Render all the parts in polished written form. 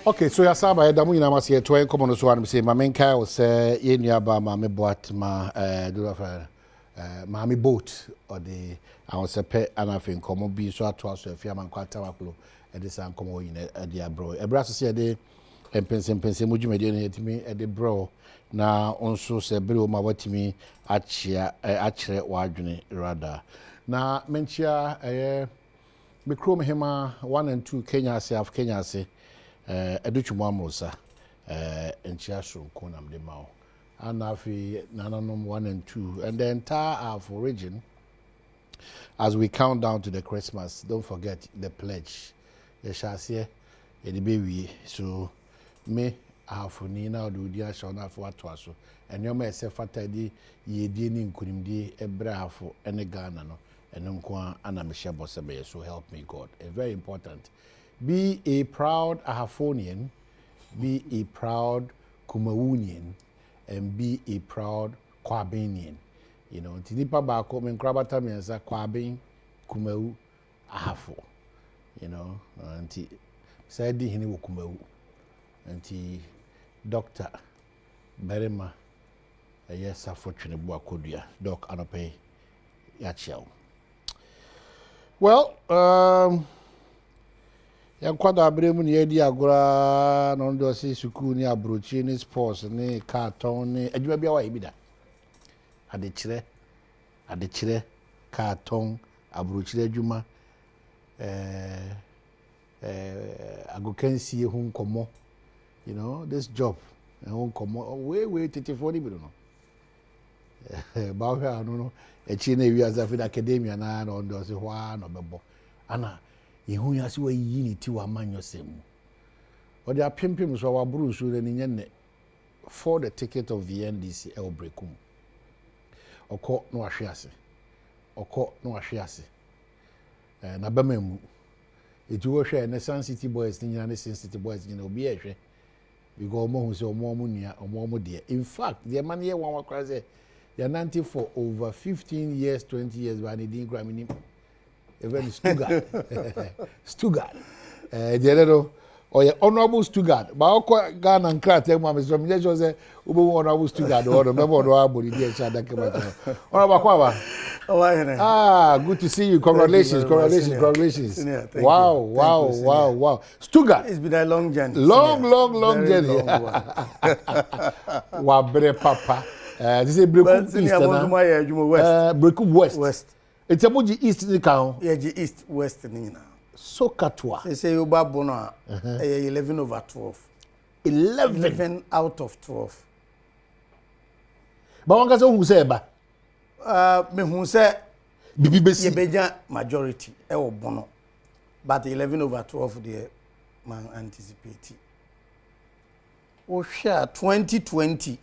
Okay, so yasaba Adamu ina masi yetu en komo no so anum say mamenka o say ye nuaba ma me boat ma do of maami boat or the I was a pet and I think komo bi so ato aso afia man kwata waklo e de san komo yin e de abro e bra so say de mpensenpensenmu dwumade no yetimi e de bro na onso se bere o ma watimi achia achire wadwene rada na menchia me krom hema 1 and 2 Kenya se af Kenya se educhumu amrosa enchia shronko nam de mawo and afi nananom 1 and 2 and the entire of region as we count down to the Christmas. Don't forget the pledge. You shall see the baby. So me have ni na do dia shall na for to aso and your me say fatadi ye di ni nkunimdi ebra afo ene Ghana no ene nko ana me share boss be so help me God. It's very important. Be a proud Ahafonian, be a proud Kumawunian, and be a proud Kwabenian. You know, Tinipa Bako, men Krabata Mensa, Kwabin, Kumau, Ahafo. You know, and said the Hini Kumau, and Doctor Berema, a yes, unfortunate Boakodia, Doc Anope Yachel. Well, Yankwada abremu ni edi agora no ndo se suku ni abrochi ni sports ni carton ni adwuma bia wa ibida adechire carton abrochi adwuma agokansi hu nkomo, you know, this job hu nkomo we 34 ni bi no ba hwa no echi na wi azafi academia na no ndo se hwa no bebo ana yehu yasi wa yini ti wa manyosem o de apempem so wa buru so de nyenne for the ticket of the NDC el brekum okọ no ahwe ase na bamemu etu wo hwe ne Sun City Boys ni nyina ne Sin City Boys nyina obi ehwe because omo hu se omo nua omo de in fact the man here one wakra say they are 90 for over 15 years 20 years by the Grammy even Stuttgart. The other or honorable Stuttgart. But I Ghana and Krat, I'm from the honorable Stuttgart or the member of the body. Good to see you. Congratulations. Wow. Stuttgart. It's been a long journey. Long journey. Wabre Papa. This is Brekum West. It's a muji east ni kan. Yeah, east west ni na. So katwa. They say you ba bono 11/12. 11 out of 12. Ba wanga se hu se ba. Me hu se bibi besi. Ye beja majority e wo bono. But 11/12 the man anticipate. O share 2020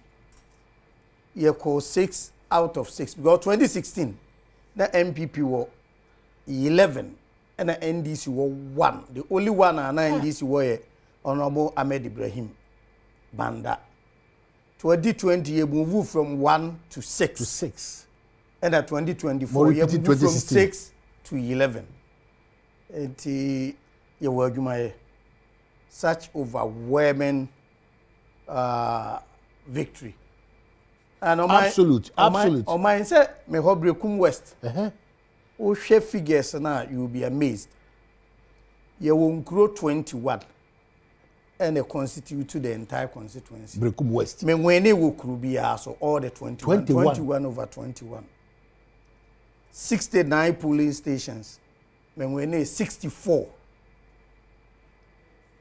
ye call 6 out of 6 because 2016 the MPP were 11 and the NDC were 1. The only one and NDC were Honorable Ahmed Ibrahim Banda. 2020 you move from 1 to 6. And at 2024 you move from 6 to 11. And you were such overwhelming victory. And absolute. On my say me hope Brekum West. O share figures now you will be amazed. You will grow 21 and constitute to the entire constituency. Brekum West. Me when will crew be so all the 21 over 21. 69 polling stations. Me when 64.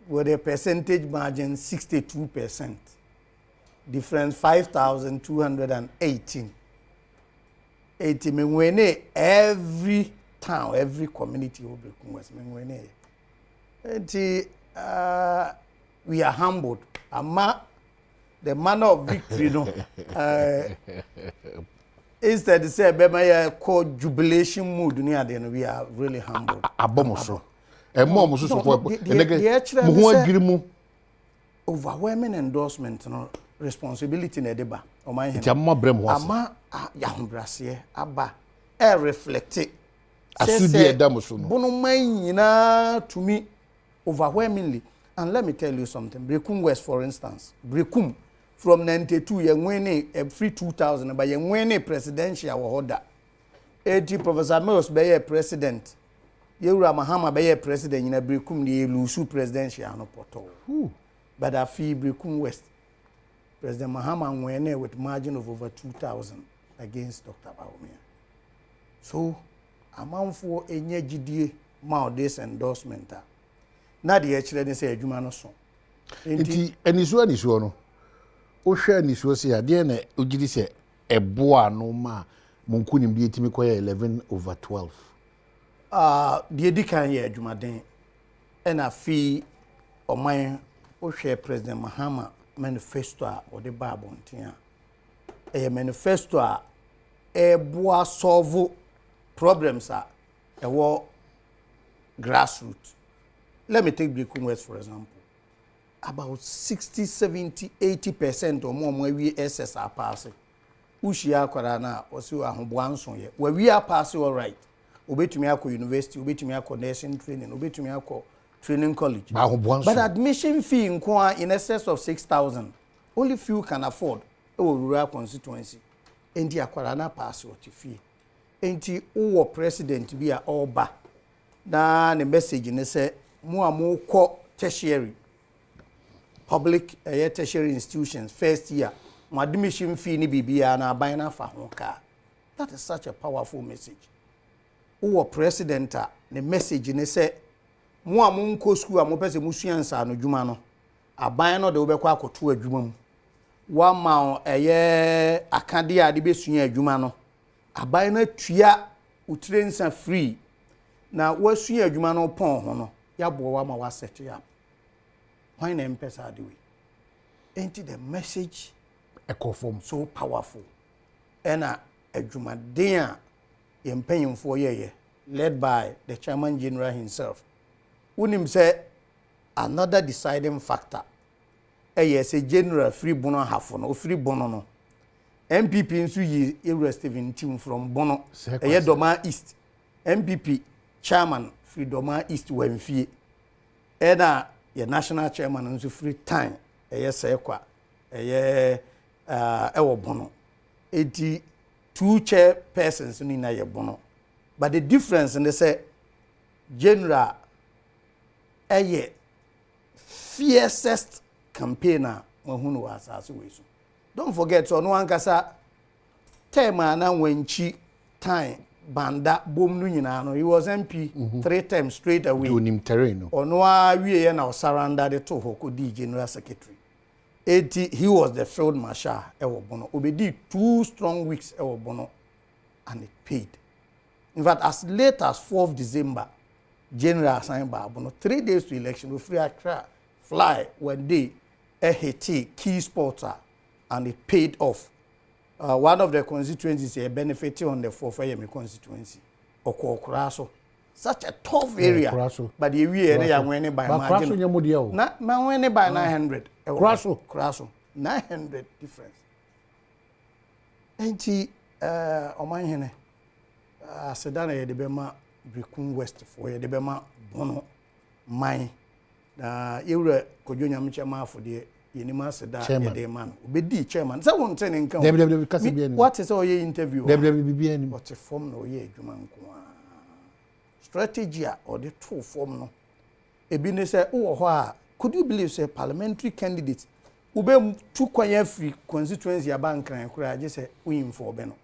With a percentage margin 62%. Difference 5,218. 80 mengwene every town, every community will be mengwene. We are humbled. Ama the manner of victory no. Instead to say bema called jubilation mood we are really humbled. Abomoso. Mom so overwhelming endorsement no. Responsibility na deba o man he ama ya hombrase aba e reflect asudi edam so no bono man nyina to me overwhelmingly And let me tell you something. Brekum West, for instance, Brekum from 92, you win a free 2000, but you win a presidential order. 80 Professor Mills be a president. Yewura Mahama be a president in a Brekum the Lusu presidential no poto. But I feel Brekum West. President Mahama win with margin of over 2000 against Dr. Badwam. So, amount for a GDA mount this endorsement. Na de actually say adwuma no so enti aniso no o hwe aniso se ade na ogidi se eboa no ma monkunim de etimi koye 11/12 de edikan ye adwuma den na fi oman o hwe President Mahama manifesto a o de ba abonten a manifesto a eboa solve problems a ewo grassroots. Let me take Brekum West for example. About 60, 70, 80% or more we SSR pass. Ushia Korana or so ahobwanson ye. Where we are passing all right. Obetumi akọ university, obetumi akọ nursing training, obetumi akọ training college. But admission fee in excess of 6,000. Only few can afford rural constituency. Enti akwarana pass what fee. Enti o president be a oba. Na the message ne say mo ko tertiary public tertiary institutions first year mo admission fee ni bibia na aban na fa ho ka. That is such a powerful message. Who president the message ne say mo nko school a mo pese mo sua nsa no dwuma no aban no de wo bekọ akoto adwuma mu wa ma akade a de besua adwuma no aban na tua utire nsa free na wasua adwuma no pon ho no ya bo wa ma wa set up. Why na mpesa de we? Ain't the message ecoform so powerful? Ena adwuma den a yempanyimfo ye led by the chairman general himself. Unim say another deciding factor say general free bono hafo no free bono no MPP nso yi irrespective team from bono Doma East MPP chairman free Doma East Wemfie ena ye national chairman nso free time sekwa ewo bono eti two chair persons ni na ye bono. But the difference in they say general fiercest campaigner mahunu wa asase we so. Don't forget so no ankasa time na wenchi time banda bom no nyina no he was MP 3 times straight away to nim terrain ono a wie na surrender the to hoko di general secretary. He was the field marshal ewo bono obedi 2 strong weeks ewo bono and it paid. In fact, as late as 4th December, General assigned by Bono 3 days to election, we free Accra fly when they hit key spotter and it paid off. One of the constituencies benefited on the 4th constituency, Okokraso. Such a tough area, but the area winning by margin. Not winning by 900. Kraso 900 difference. And he, Oman Sedana ye de bema Brekum West for ye de bema bono mine na yewre kodwo nyamche ma afode ye ni ma seda ye de man obedi chairman say won ten nkan what is all ye interview what form no ye adwuma nko strategy or the true form no ebi ne say wo ho a could you believe say parliamentary candidates ube tu kwanya free constituency abankran kura je say win for be no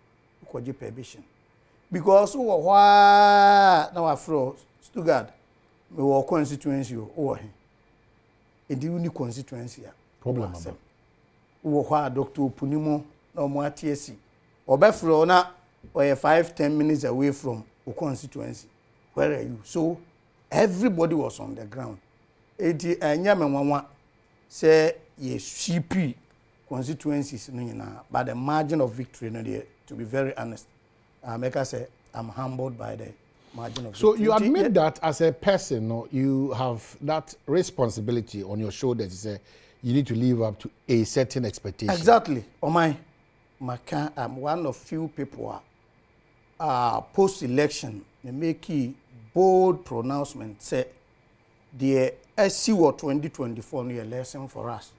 ko je permission. Because now afro Stuttgart me wo constituency o he e di uni constituency problem wo hwa Dr. Punimo na mo atiesi obefro na or 5-10 minutes away from o constituency. Where are you? So everybody was on the ground. Eti anya me nwanwa say ye CP constituencies no nyina, but the margin of victory no there, to be very honest. Make I say, I'm humbled by the margin of so victory. You admit that as a person, no, you have that responsibility on your shoulders. You say you need to live up to a certain expectation. Exactly. I'm one of few people post-election, they make a bold pronouncement, say, the SC or 2024 no lesson for us.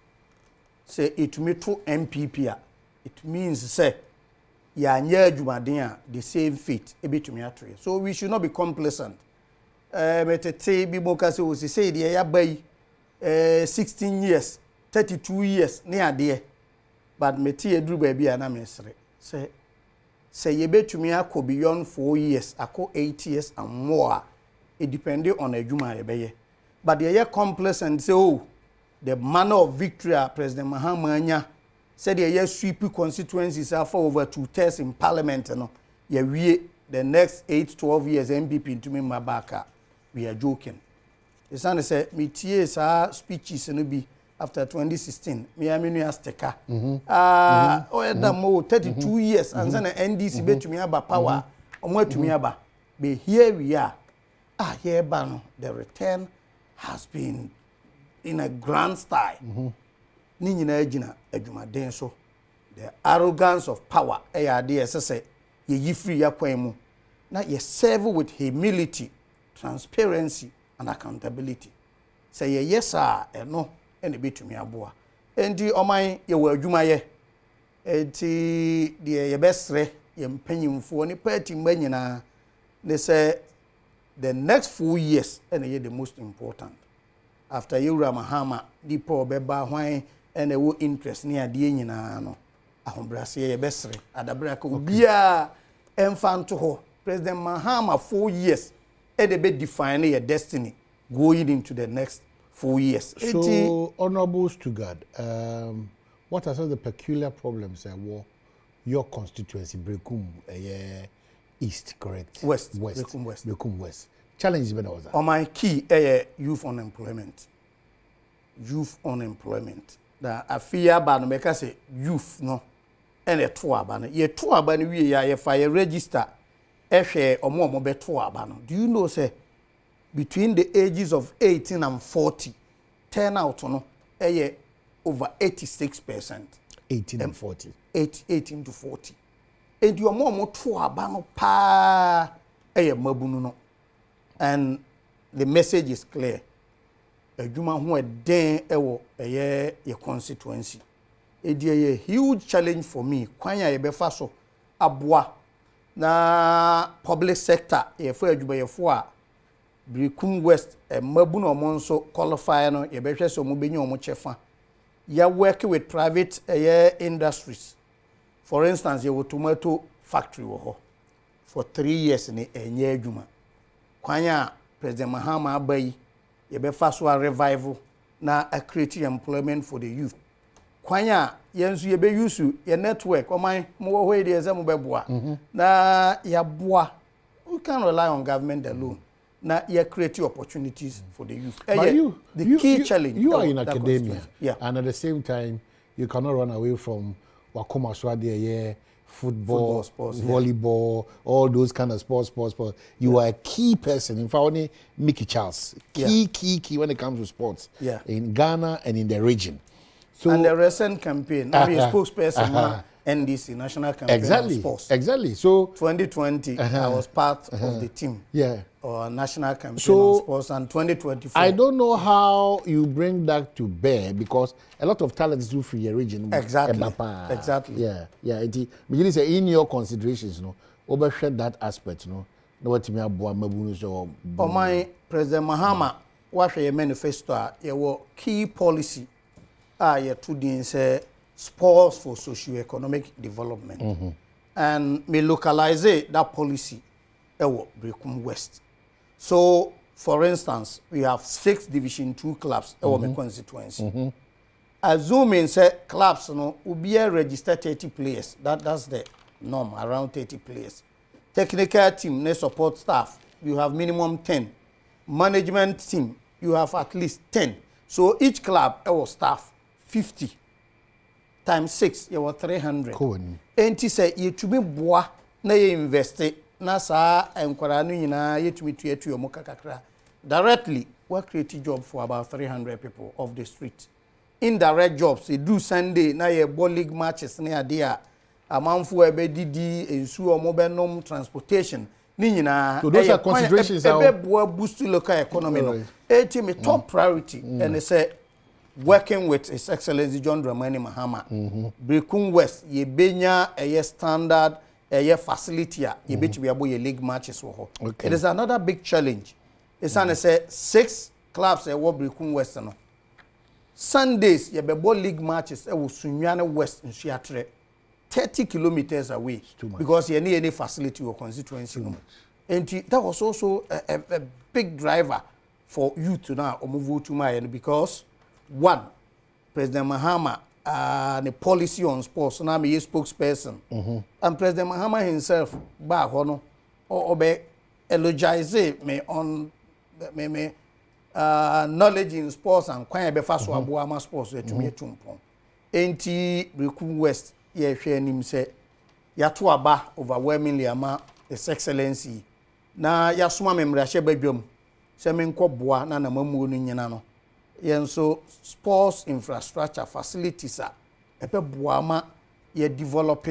Say it me to MPP, it means say ya nya adwumaden the same fate e betumi atoye. So we should not be complacent. Metete bi moka say we say the ya bai 16 years, 32 years ne ade. But meti eduru ba bia na mesre. Say ye betumi akọ beyond 4 years, akọ 8 years and more. It depends on adwuma ye beye. But ye complacent say oh the manner of victory President Mahama anya said ye sweep constituencies for over 2 terms in parliament no ye wie the next 8-12 years MPP into me mabaka we are joking. The son say me tie sa speeches no be after 2016 me amenu asteka that mo 32 years and then NDC betumi aba power omo atumi aba be here we are here ba no the return has been in a grand style. Ni nyina agina adwumaden so the arrogance of power dey say ye yi free yakwan mu na ye serve with humility, transparency and accountability. Say ye yes no ene betumi aboa enti oman ye wa adwuma ye enti de ye besre ye mpanyimfo ni party mba nyina they say the next 4 years ene ye the most important. After Yura Mahama, Dipo Beba Hwine, and a wo interest near the Yenina, Ahombrasi, ye bestre, Adabrako, Bia, Enfanto ho. President Mahama 4 years, and a bit defining a destiny going into the next 4 years. So, Honorable Stugard, what are some of the peculiar problems your constituency, Brekum, East, correct? West. Brekum West. Challenges better was that. On my key, youth unemployment. Youth unemployment. That I fear ban make us say youth no. And a tour ban. Ye tour ban we ya fire register. Share or more be tour ban. Do you know say between the ages of 18 and 40, turnout no over 86%. 18 and 40. 18 to 40. And you are more tour ban pa mabunu no. And the message is clear. Adwuma ho eden ewo your constituency. It is a huge challenge for me. Kwan ya yebefa so aboa na public sector ye for adwuma ye for a Brekum West mabu no mo nso qualify no yebehwe so mo benyi omo chefa. Ya work with private industries. For instance, your tomato factory wo ho for 3 years ni enye adwuma. Kwanya President Mahama abai yebefa so a revival na a create employment for the youth. Kwanya yensu yebe use your network oman mo ho dey ezam beboa na ya boa. We can't rely on government alone. Na you create opportunities for the youth. The key challenge. You are in academia, and at the same time, you cannot run away from Wakoma Swadi, football, sports, volleyball, all those kind of sports. You are a key person. In fact, only Mickey Charles, key when it comes to sports in Ghana and in the region. So, and the recent campaign, I'm a spokesperson. NDC National Campaign on Sports. Exactly. So 2020, I was part of the team. Or National Campaign on Sports, and 2024. I don't know how you bring that to bear because a lot of talents do for your region. Exactly. Yeah. It say in your considerations, overshed that aspect, what you mean so. For my President Mahama, what your manifesto, your key policy, your two things say. Sports for socio-economic development. And me localize that policy Brekum West. So, for instance, we have 6 Division 2 clubs in my constituency. Assuming say clubs will be registered 30 players. That's the norm, around 30 players. Technical team, ne support staff, you have minimum 10. Management team, you have at least 10. So each club staff 50. Times 6, you were 300. And he said, you to be bois, na you invest na sa and Koranu na you to be to your mokakakra. Directly, we create a job for about 300 people off the street. Indirect jobs, they do Sunday, na ye ball league matches near there. A month for a BDD, a su or mobile transportation. So those are considerations. A boost to local economy. me top priority and they say working with His Excellency John Dramani Mahama. Brecum West ye benya a standard a facility ye be to be able league matches wo. It is another big challenge. It's an say 6 clubs e wo Brecum West no. Sundays ye be league matches e wo Sunyane West in Shiatre 30 kilometers away because you need any facility or constituency. And that was also a big driver for you to now move to my end because one, President Mahama, the policy on sports, now I'm a spokesperson, and President Mahama himself, back on or be elogize me on me knowledge in sports and quite be fast to Abuama sports to me tumpon. Enti Brecum West, ye share him say, yatu aba overwhelmingly ama His Excellency. Na yasuma memra hye badwam se me nkɔboa na mamu no nyina no yenso sports infrastructure facilities a epe boa ma ye develop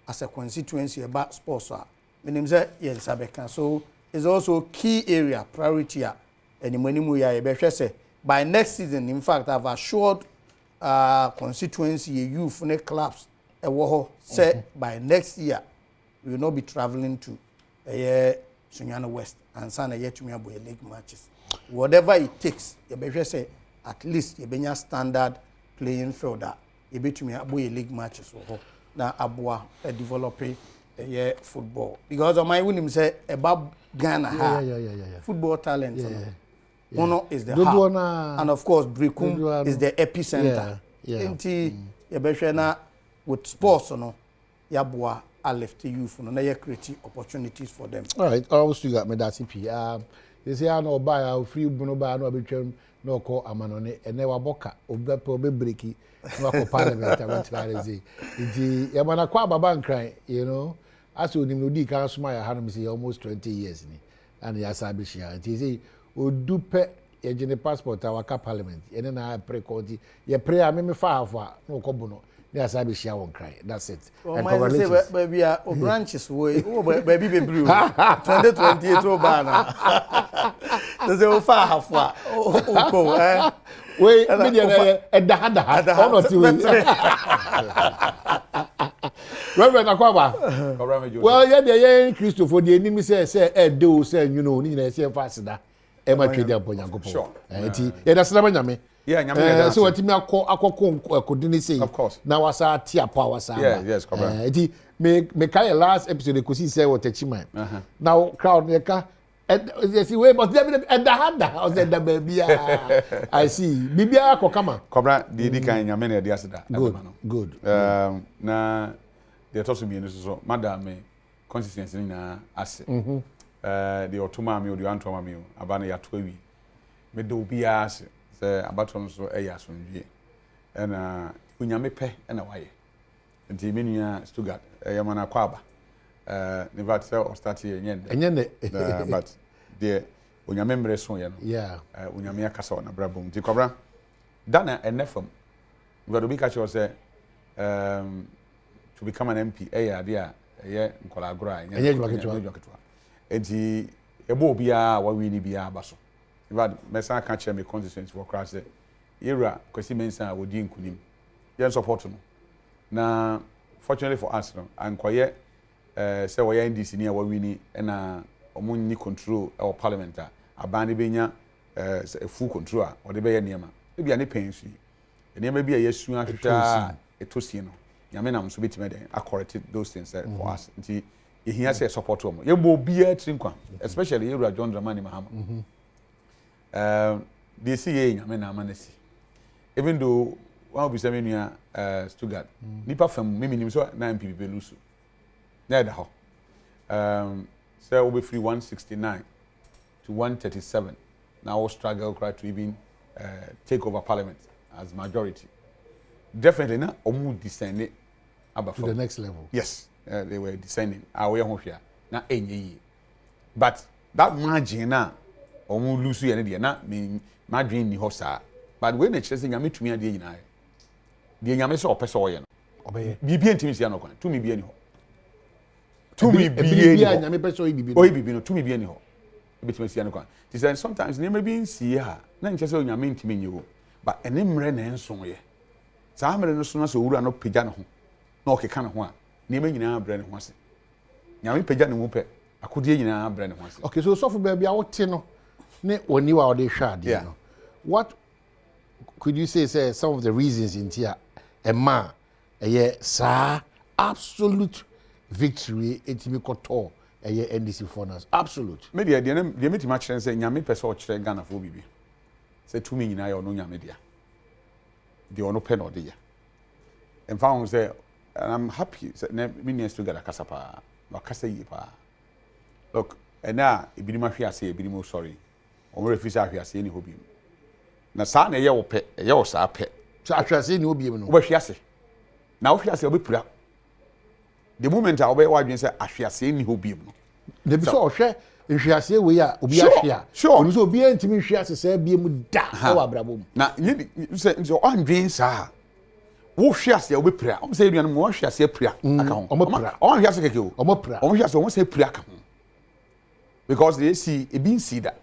as a constituency about sports a menim say ye sabeka. So it's also key area priority a animanimu ya ye behwe se by next season. In fact, I've assured constituency youth ne clubs ewo ho say by next year we will not be traveling to Sunyane West and sana yet to me about league matches. Whatever it takes, you better say at least you be standard playing field that you be to me about league matches. Now Abua developing football because of my winning say about Ghana football talent. One is the heart, and of course Brecum is the epicenter. Inti you better na with sports no Yabua. I left you for no create opportunities for them. All right, I also got me that CP. You say I know buy a free bono buy no between no call amanone and never boka obe breaki no call parliament I want to say. It ya mana kwa baba nkran, you know. As you know di kan suma ya hanu say almost 20 years ni. And ya sabi shia. It say odupe ye gene passport awaka parliament. Ene na pre county. Ye pray a me fa hafa no ko bono. Yes, I be share one cry. That's it. And say, baby, branches way. Oh, baby, be brew. 2028 banana. There's a far half far. Oh, eh. Wait, at the hand. Reverend Akwaba. Well, yeah, the young Christopher, the enemy say, do say, you know, need say faster. Emma Trade upon Yanko. Sure. Yeah, that's not yeah, so what me akọ say. Of course. Now was our tia power sa. Yeah, yes, correct. Me carry last episode they could see say what teaching. Now crowd me ka you see we but at the hand house the baby I see. Bibia akọ kama. Cobra the kan nyame na dey aseda. Good. Na they talk to me so madam me consistency na ase. The otoma me o the antoma me aba na yato awi. Me do bia ase. Abaton so asomdwie na unyame pe na waye nti menua Stuttgart yamana kwaba never say or start here nyende but the unyame mre so ye no unyame akasa na brabom nti kobra dana enefam we do be catch you say to become an MP ade a nkola agora enye dwaketwa nti ebo bia wa wi ni bia abaso But Mesa can't share my constituency for class. Era, because Mensa would din kunim. Yen support no. Na fortunately for us, no, and quiet say we are in this near what we need and omuni control our parliament. A bandi benya a full control or the bear near. Maybe any pains. And there may be a yes soon after a tosino. Yamenam subit made I corrected those things for us. He has a support to him. You will be a trinqua, especially you are John Dramani Mahama. The CA nyame manesi even though one be say me Stuttgart nipa fam me nim so na MPP lusu na da ho say we be free 169 to 137 now struggle try to even take over parliament as majority definitely na omu descend to the next level. Yes, they were descending away ho hwea na enye but that margin na omu lusu ye ne de na ma dwen ni ho saa but we na kyerese nyame tumi ade nyina de nyame so opese oye no obeye bibia ntimi sia no kwan tumi bia ni ho tumi bia nyame pese oye bibia oye bibia no tumi bia ni ho bit me see no sometimes never be see ha na nche say onyame ntimi nyewo but ene mre na enso ye saa mre no so na so wura no pagya ne ho na okeka ne ho a neema nyina abre ne ho ase nyame pagya ne mu pe akodie nyina abre ne ho ase okay so for baby a wote no ne oni wa ode hwa ade no what could you say some of the reasons in here a man sa absolute victory etimi koto NDC for us absolute media de metima kire say nyame pese o kire Ghana fo bibi say tumi nyina ya ono nyame dia de ono pe no de ya en fa on say I'm happy say me needs to get a kasapa wa kasa yi pa look ena ebinima hwe ase ebinimo sorry o mo refisa hwe ase ni hobi na sa na ye wo pe ye wo sa pe so ahwase ni obi no wo hwe ase na wo hwe ase obepura the moment I obey what you say ahwease ni hobi no de bi so ohwe nhwease we ya obi ahwea onu so obi antimi nhwease say bie mu da wa abrabom na say o andwen sa wo hwease obepura o say eduan mo hwease apura aka ho o hwease keke o omopura o hwease o say apura aka ho because they see e bin see that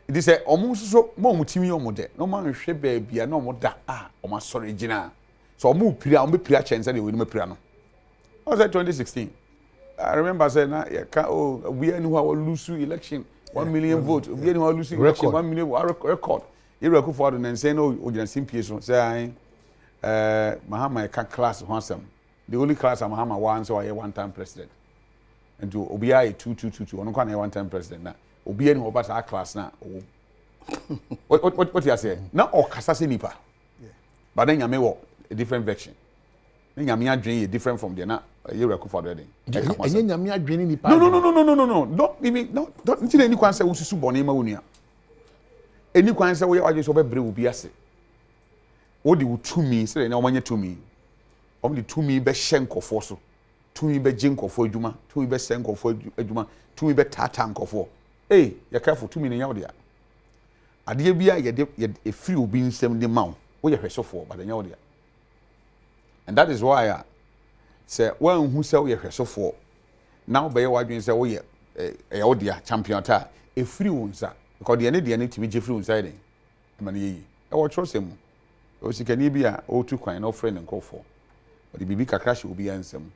it say omo so mo mutimi omo de no man hwe ba bia na omo da omo sori gina so omo pira omo pira chense de we no pira no. I was at 2016. I remember saying, we are who lose election, 1 million votes. We are who lose election, 1 million record. You record for and say, no, you just simply say, Mahama class once. The only class I'm Mahama one, so I a one-time president. And to OBI 222, I'm not a one-time president now. OBI no about our class now. What you say? Now, or Kasasi Nipa. But then you may walk a different version. Nyame adwen different from the na you record for the enye nyame adwen ni pa no don't me no don't nti any kwan say wo susu bone ma wonua any kwan say wo ye adwen so be bre wo bi ase wo di wo tumi say na wo manye tumi o di tumi be hyenkofo so tumi be jinkofo adwuma tumi be senkofo adwuma tumi be tata nkofo eh ya careful tumi ne yawo dia ade bia ye de e free obi nsem de ma wo ye hwesofo but yawo dia. And that is why I say, well, who say we are so now by what you say, we are champion ta a free one, sir, because the need to be free inside. I mean, I will trust him. Or she can be a O2 coin, no friend and call for. But the baby crash will be handsome.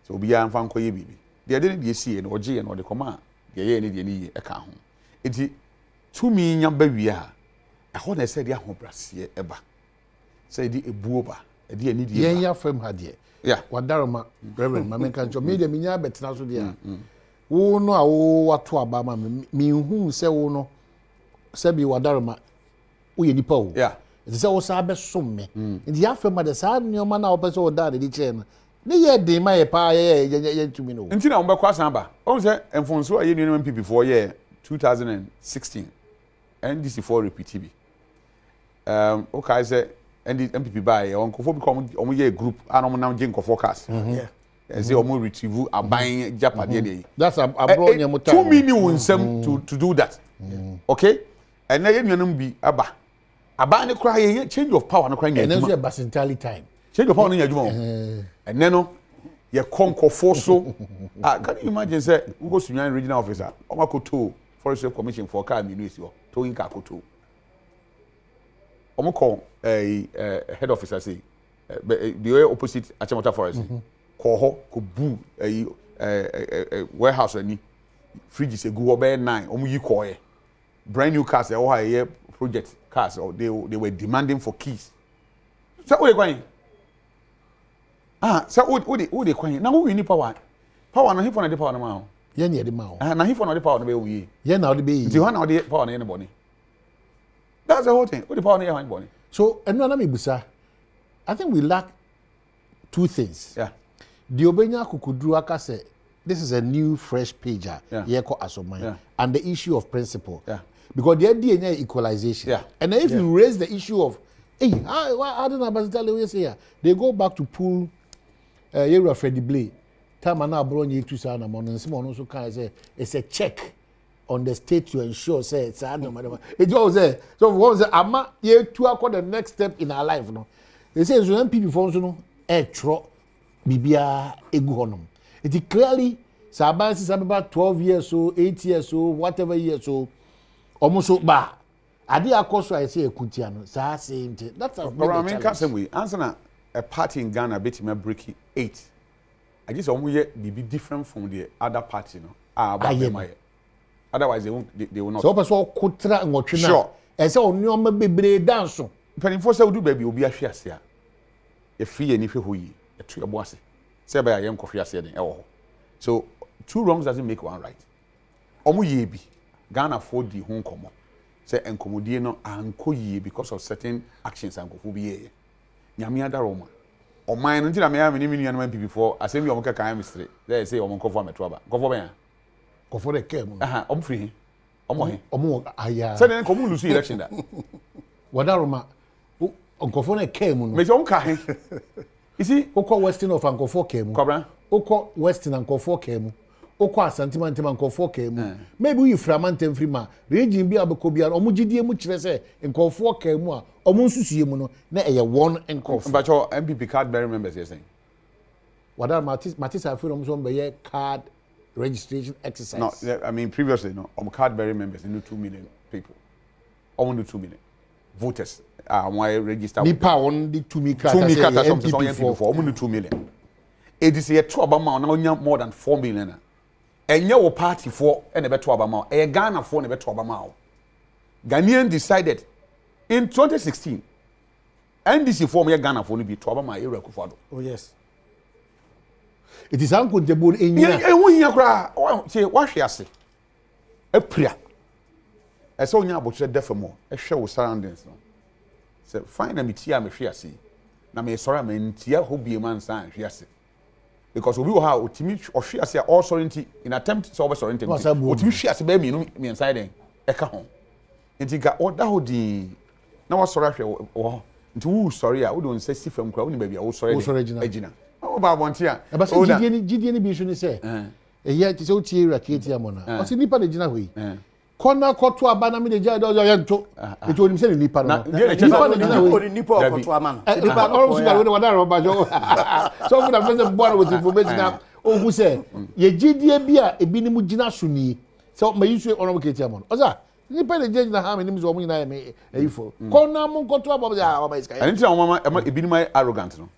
So be a fan coy baby. The other day, see and or G and or the command, the any account. It's to me, young baby. I want to say, the Ahobras, Eba. Say the Ebuoba. Yen ya fam ha de wadaroma reverend mamenka ncho me de minya betina so de wo no a wo wato aba ma me hu se wo no se bi wadaroma wo ye nipa wo it se wo sa be som me ndi ya fam de sa nyoma na wo pese wo da de che na ne ye de ma ye pa ye tumi no nti na wo be kwa san ba o se enfonso aye nu MPP for year 2016 NDC4 repeat bi okay say and the MPP buy on kofo become a group and on now jing forecast. Yeah. And say omo retrieve a buying Japan. That's a broad 2 million to do that. Okay? And now you be aba. Aba ne cry change of power no cry. And then say basintali time. Change of power in your and then you conquer force so. Can you imagine say we go to regional officer, Omakoto Forestry Commission for car ministry to in Kakoto. Omoko head officer say the opposite Achimota Forest call ho ko bu warehouse ani fridge say go be 9 omu yi call brand new cars or high project cars or they were demanding for keys so what they going so what they going now we need power na him for na the power na ma ye na the ma na him for na the power na be we ye na the be the one na the power na anybody. That's the whole thing. What the power near one. So, and no, Busa, I think we lack two things. Yeah. The Obenya Kukudru Akase, this is a new, fresh page. Yeah. And the issue of principle. Yeah. Because the DNA equalization. Yeah. And if you raise the issue of, hey, I don't know about the they go back to pull Freddy Blay. Time and now, bro, you to say, and Simon also can say it's a check on the state to ensure say it's Adom. It was there. So what was ama ye to accord the next step in our life no. They say so MPP for no tro bibia egu honum. It clearly Saban is about 12 years old, 8 years old, whatever years old. Almost so bad. I did a course I say a Kutiano. Same thing. That's a way. Answer a party in Ghana bet me breaking 8. I just almost be different from the other party, otherwise they will not. So person kutra ngotwe na. Sure. Ese onyo bebre dance. Penifo say do baby obi ahwe ase a. E free ani hwe hoyi. E to ebo ase. Say ba ya nkofwe ase den e wo ho. So 2 wrongs doesn't make 1 right. Omo ye bi Ghana for di ho nkomo. Say enkomodie no anko ye because of certain actions ankofo bi ye. Nyame adaroma. Oman no ntira me ya me ni nuanu MPP before asem bi omo ka kan mystery. They say omo nkofo ameto aba. Nkofo ben ya. Nkofo de kem. Aha, omo free. Omo he. Omo aya. Say den komu lose election da. Wadaroma nkofo na kem no. Me say omo ka he. You see, Oko Western of Ankofo Kemu. Cobra? Oko Western Ankofo Kemu. Oko Asantima Ankofo Kemu. Maybe you Framanten Frima. Region be Abakobia, Omujidi Muchese, Ankofo Kemu, Omunsusimuno, na a one Ankof. But your MPP card bearing members, you're saying? What are Matisse have filmed on by card registration exercise? No, I mean, previously, no, card bearing members, 2 million people. Only 2 million voters. Why register? Nipa on the 2 million. 2 million MPP for only 2 million. It is a 2 Obama now more than 4 million. And your party for and a better Obama, a Ghana for and a better Obama. Ghanaian decided in 2016, NDC for me Ghana for to be 2 Obama era Kufado. Oh yes. It is uncountable in here. Yeah, when you cry, say what she say. A prayer. I saw you about deaf more. A show surroundings. Say fine na me tia me hwe ase na me sora me tia ho bie man san hwe ase because obi wo ha otimi hwe ase all sovereignty in attempt so over sovereignty otimi hwe ase ba mi no me inside den e ka ho nti ga oda ho di na wa sora hwe wo nti wo sori a wo don se sifam kra wo ni ba bia wo sori agina o ba bonti a e ba se gidie ni bi so ni se e ye ti se o tie raketi amona o se nipa de gina ho yi kona koto abana mi de ja do yento eto onim se ni nipa no nipa de nipa koto amana nipa all sugar we wada ro bajo so fu na pese born with information na ohu se ye gidie bi a ebi ni mu gina so ni so ma yisu ono keti amon oza nipa de gina ha me ni zo mu nyina me eyifo kona mu koto ababa ja o ba iska and nti mama ebi ni my arrogant no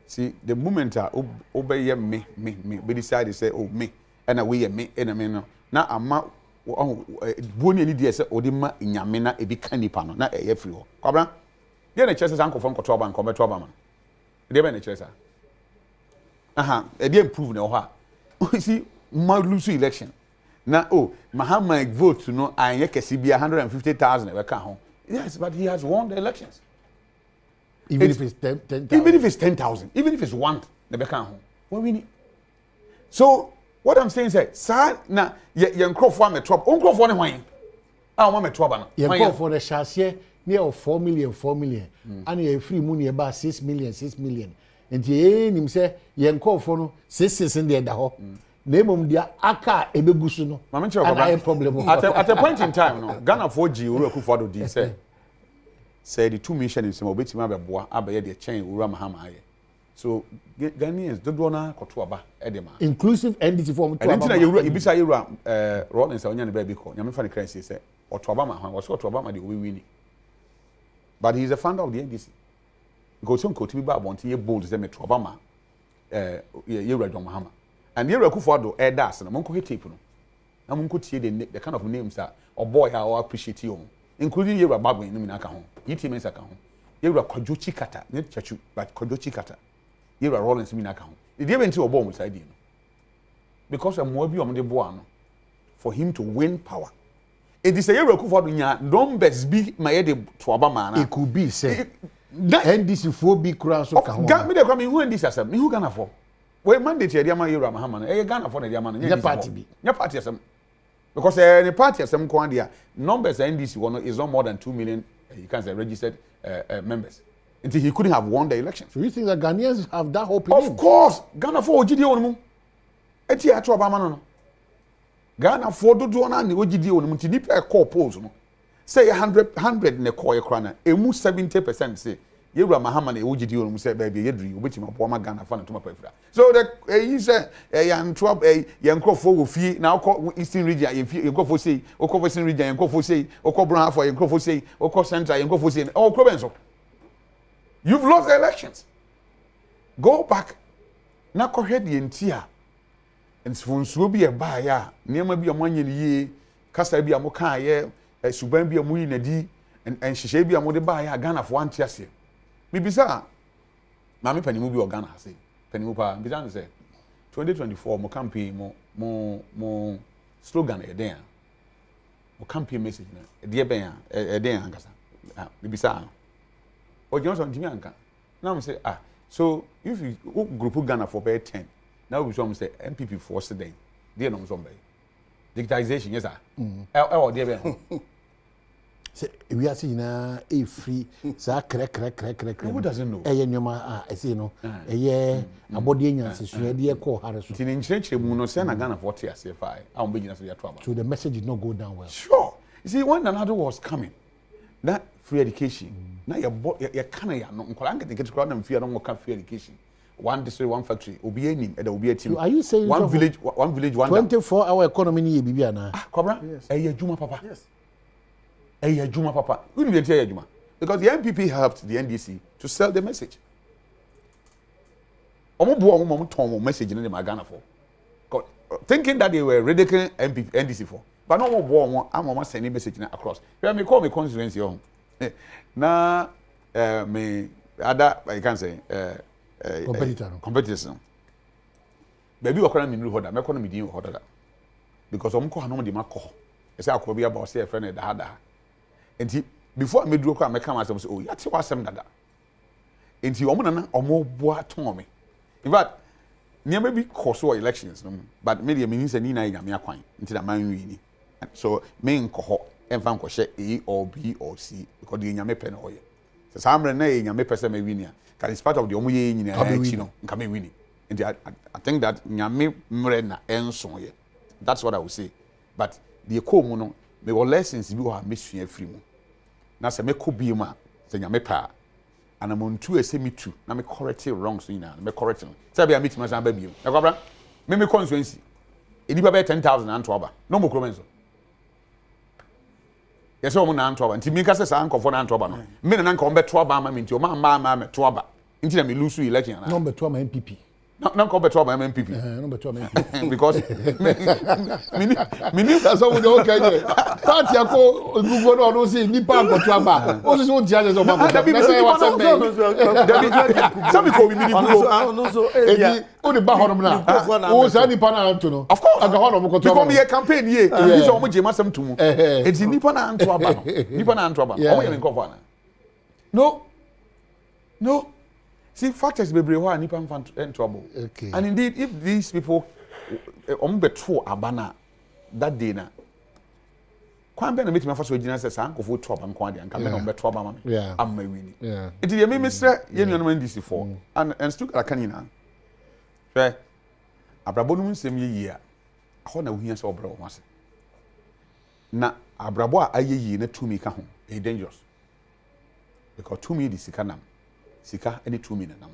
see the moment obey me be decide say oh me and we me and me no na ama boni ani die se odi ma nyame na ebi ka nipa no na eye free ho kwabra de na chese san kofo nkoto oba nkobeto oba man de be na chese aha e dey improve na ho a see ma lose election na Mahama vote no anye kesi bia 150,000 e ka ho yes but he has won the elections even if it's 10,000 even if it's 10,000 even if it's 1 na be ka ho what we need so what I'm saying is, sir, na ye nkrofo ametop. Nkrofo ne hwan? Ah, o metop na. Ye nkrofo de chassis near 4 million. And ye free money about 6 million. Enti nim say ye nkrofo no 6 in there da ho. Na emom dia aka ebegusu no. Ma me chere problem. At a point in time no, Ghana 4G uru akufado di say the 2 mission in some obetima abeboa abaye de chen uru Mahama aye. So Ghanaians don't wanna koto aba edema inclusive NDC form to aba and you ibisa yura Rollins onya ne baby ko nyame fa ne crancy say oto aba ma hwan wo so oto aba ma de we win but he is a founder of the NDC go so ko tibi ba abonte ye bold say me to aba ma yura John Mahama and yura Kufuado das na monko tape no na monko tie the kind of names that boy how appreciate you including yura Badwam no minaka ho yiti mensa ka ho yura Kojochi Kata ne chachu but Kojochi Kata you are rolling some in account. The day went to a bomb with idea. Because I'm more be on the boano for him to win power. It is a year for the numbers be my head to Obama. It could be said. NDC 4B cross of got me the coming who this as a who Ghana for. Where mandate Yama Yura Mahaman, a Ghana for the Yaman, your party. Your party as some because the party as some quandia numbers NDC one is not more than 2 million you can say registered members. Until he couldn't have won the election. So you think that Ghanaians have that hope in him? Of course. Ghana for OGD on mu. Eti atro Obama no. Ghana for dodo na ni OGD on mu ti nipa call polls no. Say 100 ne call ye kra na emu 70% say yewura mahama na ewugidi onum say baby yedri obetima po ma Ghana fa na toma pafira so the you say yanto yankofo wo fie na okọ Eastern region yankofo say okọ Western region yankofo say okọ Brown Half yankofo say okọ Central yankofo say oh province you've lost the elections go back na kohwe de ntia nsfonsuo bi e ba ya niam bi amanye ne yie kasa bi amoka ye suban bi amuyi nadi enhyehyɛ bi amode ba ya Ghana fo antia se bibisa maame panimu bi o Ghana ase panimu pa bibisa no say 2024 mo campaign mo slogan e den mo campaign message na de ben e den ankasa bibisa o Johnson ntimi anka na mo say so if you group Ghana for by 10 now we some say MPP force den dey no some by digitization yes or dey ben say we are seeing a free sa crack who doesn't know nyoma I say no abodi enyanse so de call hare so tin nkyerɛkyerɛ mu no say na Ghana 40 ase fa a on begin so ya to about so the message did not go down well sure you see when another was coming that free education na ya kana ya no nkola nkete kora na mfia no mo ka free education one district one factory obi enim e da obi atim are you saying one village one 24-hour economy ni bibi ana kobra adwuma papa yes adwuma papa unu be tie adwuma because the MPP helped the NDC to sell the message omo bo omo ton message in the Ghana for thinking that they were ridiculing NDC for but no omo bo omo am sending message across me call me constituency on na me other I can say competitors no baby okora me nuru hoda me kono me din hoda because omo ko hanom de makọ e say akọ bi aba o say friend e da enti before me duro ko am come asem say oh ya te wasem dada enti omo na omo boa ton me in fact near maybe cause elections no but me dey mean say ni na nyame akwan enti na man wi ni so me nko ho emfa nko hye A or B or C because the nyame pe na oye so samre na e nyame pe se me wi ni can is part of the omo ye nyina achi no nka me wi ni enti I think that nyame mre na enso ye that's what I would say but the ekomu no me go lessons bi ho mesua free mu na se me ko bi mu a se nyame pa ana mo ntu ese me tu na me correct wrong so ina me correct no se bia me tima san ba bi mu e kwabra me constituency ediba be 10,000 anto aba no mo kromenso yes o mo na anto aba nti mi ka se sa ankofo na anto aba no me na nka o be to aba ama me nti o ma me to aba nti na me lose election ana no be to ama MPP na nka o be to aba MPP no be to ama MPP because me that's all we do okay party ako gugu no no say nipa ankoto aba o so dia je so ma ko me say wa say me some ko we mini gugu no so edi o de ba honom na o sa nipa na anto no of course aga honom ko to because me campaign ye you so mo je masem to mu edi nipa na anto aba no nipa na anto aba o ye me nkofo na no see factors bebre ho nipa mfa in trouble okay and indeed if these people beto abana that day na kwan be na metima fa so gina se sa ankofo to aba nko ade anka be na beto aba ma me amma wini it dey me misre ye nuanu NDC for and still akanina hwe abrabo no nsem ye yi a ho na ohia se obra wo ase na abrabo a ayeyi na tumi ka ho e dangerous because tumi di sika any 2 minutes nam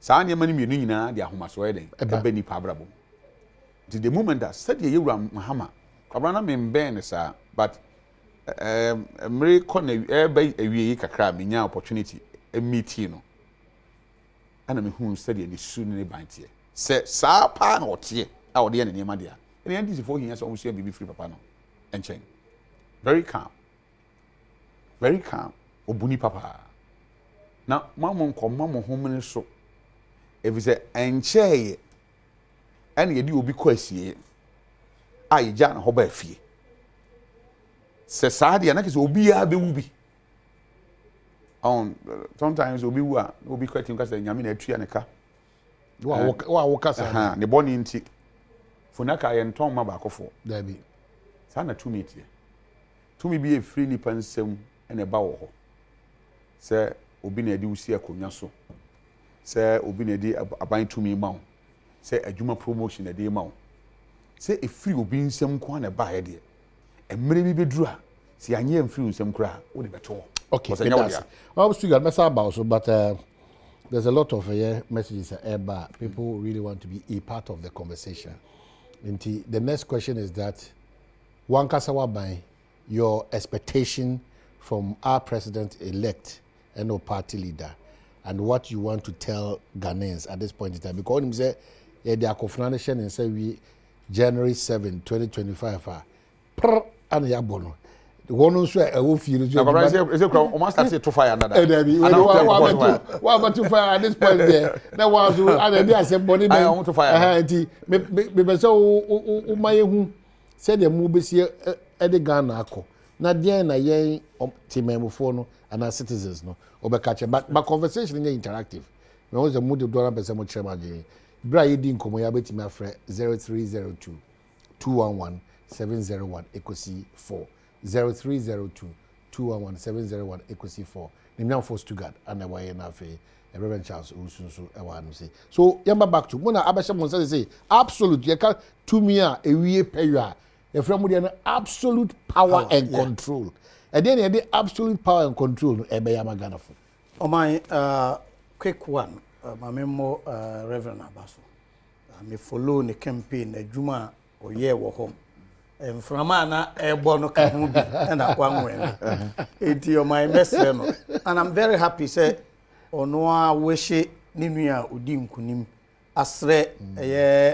saa ne mani mienu nyina de ahomaso e den ebe ni pa abrabo the moment that said ye wura mahama kwabra na memben sa but mre kona ebe awie kakra menya opportunity meeting no ana me hu said ye ni su ne bantie se saa pa na otie a ode ye ne nema dia ene ndisi fo hiya so omusu ya bibi free papa no enchen very calm obuni papa na mamo nkomma homene so efise encheye ene ye di obi kwasie aija na ho ba afie se saade na kese obi ya be wubi on sometimes obi wu a obi kwatin kase nyame na atua ne ka wa wo kasa ne boni nti funaka ye nton ma ba kofo dabi sa na tumi tie tumi bi e free ni pansem ene ba wo ho se obi na edi usi akonya so se obi na edi aban tumi ma wo se adwuma promotion na edi ma wo se e free obi nsem ko na ba ye de emre bi beduru a se anye emfiri nsem kura wo de beto Okay, that's I was thinking about also, but there's a lot of messages about people really want to be a part of the conversation. And the next question is that one kasawa by your expectation from our president-elect and our party leader, and what you want to tell Ghanaians at this point in time. Because him say, they are confirmation and say we January 7, 2025. And yabono. The one who say I will feel is almost start to fire another. What about to fire at this point there? That was and they say money. I want to fire. Me so my who said the move here at the Ghana ako. Na dia na yen timemufo no and our citizens no obekache but conversation is interactive. Me was the mood dollar person mo chairman je. Bra yedi nkomo ya betimi afre 0302 211 701 equals 4 0302 211 701 equals 4. Nimna for Stuttgart and away na fe Reverend Charles Usunsu ewa say. So yamba back to mona abasha mo say absolute you can to me a ewie pewa e from the absolute power and control. And then the absolute power and control e be yama Ghana for. Oh my quick one my memo Reverend Abaso. Me follow the campaign adwuma oye wo home. Frama na ebo no ka ho bi na kwanwe enti o my message no and I'm very happy say ono a wehye ne nua odi nkunim asre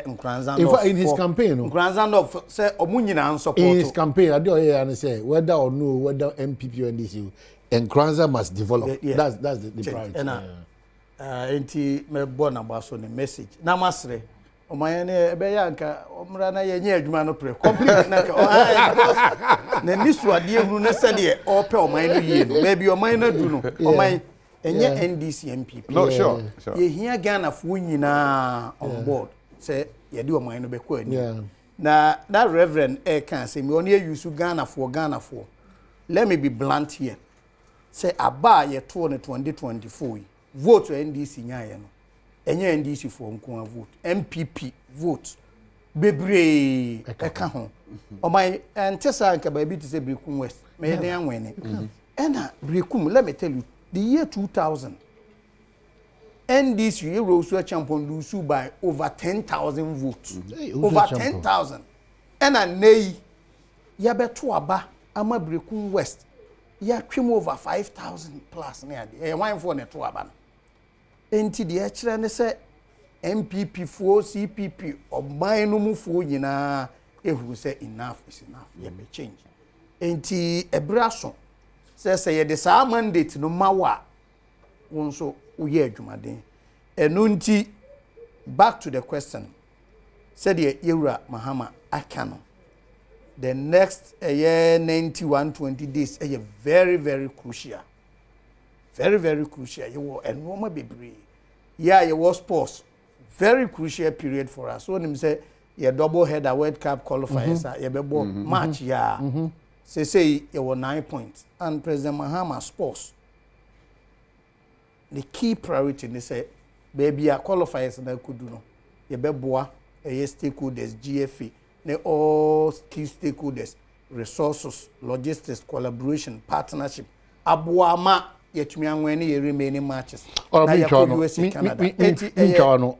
nkranza no in his campaign no nkranza no say omunyina support in his campaign ade o and say whether or no whether MPP or NDC nkranza must develop. That's the priority. Enti me bo na baso ne message na masre o mayane ebe ya nka omra na yenye adwuma no pre complete na ka na nisu ade ehunu na se de o pe o mayan no yie no maybe o mayan na du no o mayan enye NDC MPP no sure ye hia Ghana fu nyina on board say ye de o mayan no be ko ani na that reverend can say me only use Ghana for let me be blunt here say aba ye to ne 2024 vote NDC nyaye no enye NDC for nko vote MPP vote bebre eka ho o my antesa nka ba bi to say Brekum West me dey anwene ena Brekum let me tell you the year 2000 NDC rose champion lose by over 10,000 votes over 10,000 ena nei ya beto aba ama Brekum West ya twem over 5,000 plus ne ade one for ne to aba no enti de akire ne se MPP for CPP oban no mufuo nyina ehuru se enough is enough ye be change enti ebraso se ye de sa mandate no mawa wonso uye adwumaden enu nti back to the question said ye yewura Mahama akano the next year 91-20 days very very crucial you will and woman be brave. Yeah, you was sports. Very crucial period for us. So him say your double header World Cup qualifiers you match say you were 9 points and President Mahama sports. The key priority they say baby a qualifiers na could do no. You be boa stakeholders GFA they all key stakeholders resources logistics collaboration partnership abuama yetumi anwene ye remaining matches na yakọ US Canada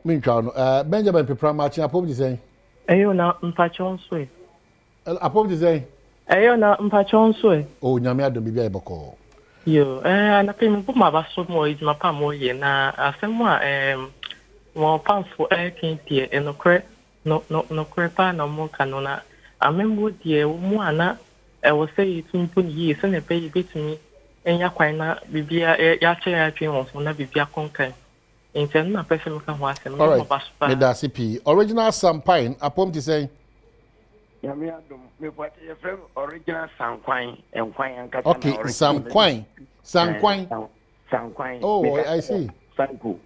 minchano Benjamin Pepra match apom di say eyo na mpachon so apom di say eyo na mpachon so o nyame adom bibia eboko yo na pem po ma baso mo ejuma pa mo ye na asem a mo pamfo kintie enokre no krepa na mo kanona amembo die mo ana e wo say tumpo ni se ne pe betumi enya kwan na bibia ya che ya twen won na bibia konkan enten na person ka ho asem no baspa me da CP original sampine apom ti say ya me adom me kwate ye frame original sankwan enkwan anka na okay sankwan oh I see sanku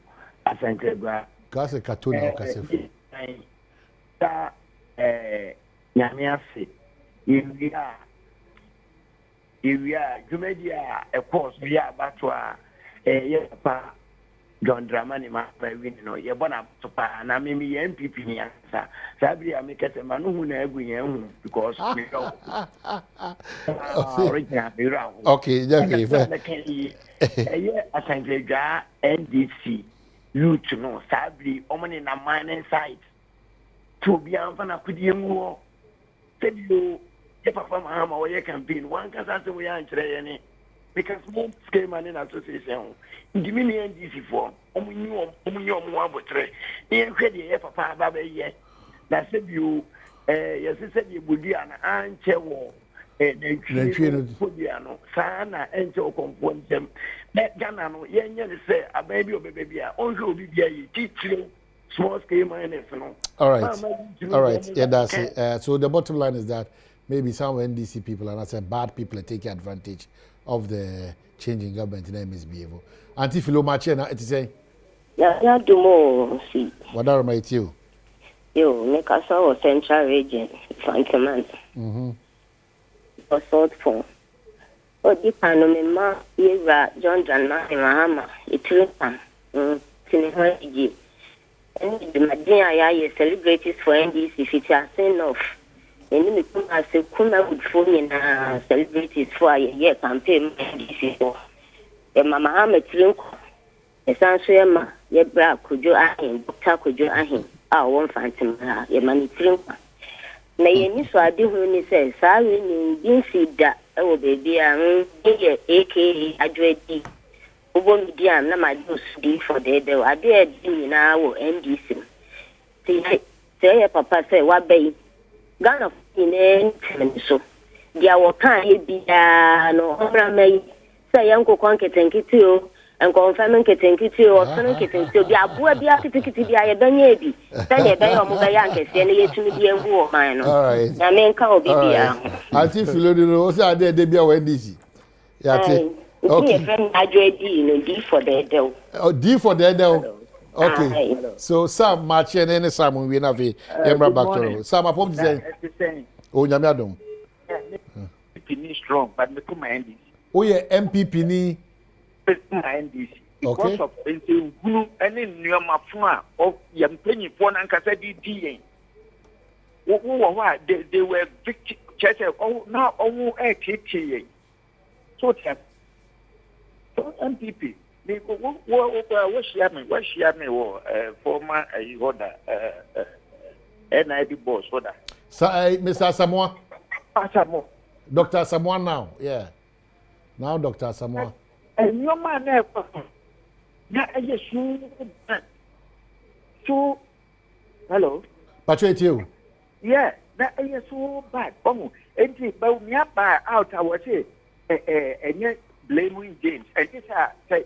asankegwa kase katona kasefu ta nyame ase area jumedia a course we are batwa ye pa John Dramani ma by win no ye bona to pa na me MPP ni asa sabri amekete manu hu na egu yen because me go original me rawo okay Jeffrey yeah asanjega NDC youth no sabri omani na mining site to be amfa na kudie mu sedio ye papa mahama wo ye campaign wan kasa se wo ya nkyere ye ne because more scale man in association ndimi NDC for omunyo abotre ye hwe de papa baba ye na se bio ye se de bodi ana anche wo nantwie no podia no saa na enche okonfo ntem na Ghana no ye nye ne se abai bi obebe bia onhwe obi bia yi titire small scale miners no all right yeah that's it so the bottom line is that maybe some NDC people and I said bad people are taking advantage of the changing government in misbehavior. Auntie Philomache na it is saying ya do more see what are my you make us our central region Fantaman assault for o di panomema yera John Mahama itrupa tinhoji and the Madia ya celebrities for NDC feature saying of and me kuma se kuma would phone in celebrities for a year campaign NDC for mama Ahmed Trinko esanso ma ye bra kojo ahin Dr. kojo ahin a won fantim ha ye mani Trinko na ye ni so ade hu ni se saa we ni binsi da e wo bebi a ye aka adwedi obo media na ma do sudi for the ade ade ni na wo NDC say papa say wa bay Ghana in so dia wo kan ye bia no omra mai say yanko kon ketenkiti o en confirm ketenkiti o so ketenkiti o bia boa bia kitikiti bia ye banya bi say ye banya o mo baya nkese ne yetumi bia ngu o man no na men ka obi bia Auntie Philodi no say ade de bia we NDC ya te okay friend adwedi no D for the devil oh D for the devil okay so Sam march and any Sam we na ve yemra back to Sam apom to say oh nyame adom MPP ni strong but me to my NDC oh yeah MPP ni my NDC because of gunu any nyoma fun a of yam panyifo na nkasa di yen wo they were victim church oh now oh yen so MPP what share me former order NID boss order Mr. Samoa Asamo Dr. Samoa now yeah now Dr. Samoa and your man na yes so hello Patrick you yeah that is so bad enti ba me ba out I was say blaming games and this say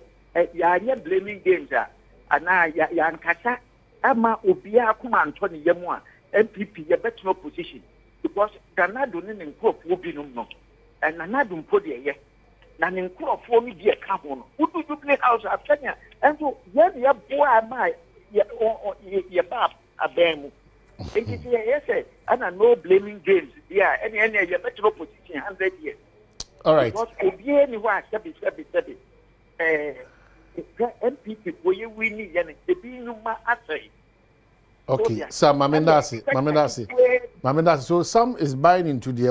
ya blaming games ana ya nkasa ama obia akoma anto ne yemu a MPP ya better position because Canada ne nkofo bi no and Canada mpo de ye na ne nkofo mi de ka ho no udu play house afanya and so ya boa ma ya ba abemu it yes ana no blaming games yeah any ya better position 100 years all right because obia ni wa sabi MPP we win yen the be no ma asay okay so Mamendasi so some is buying into the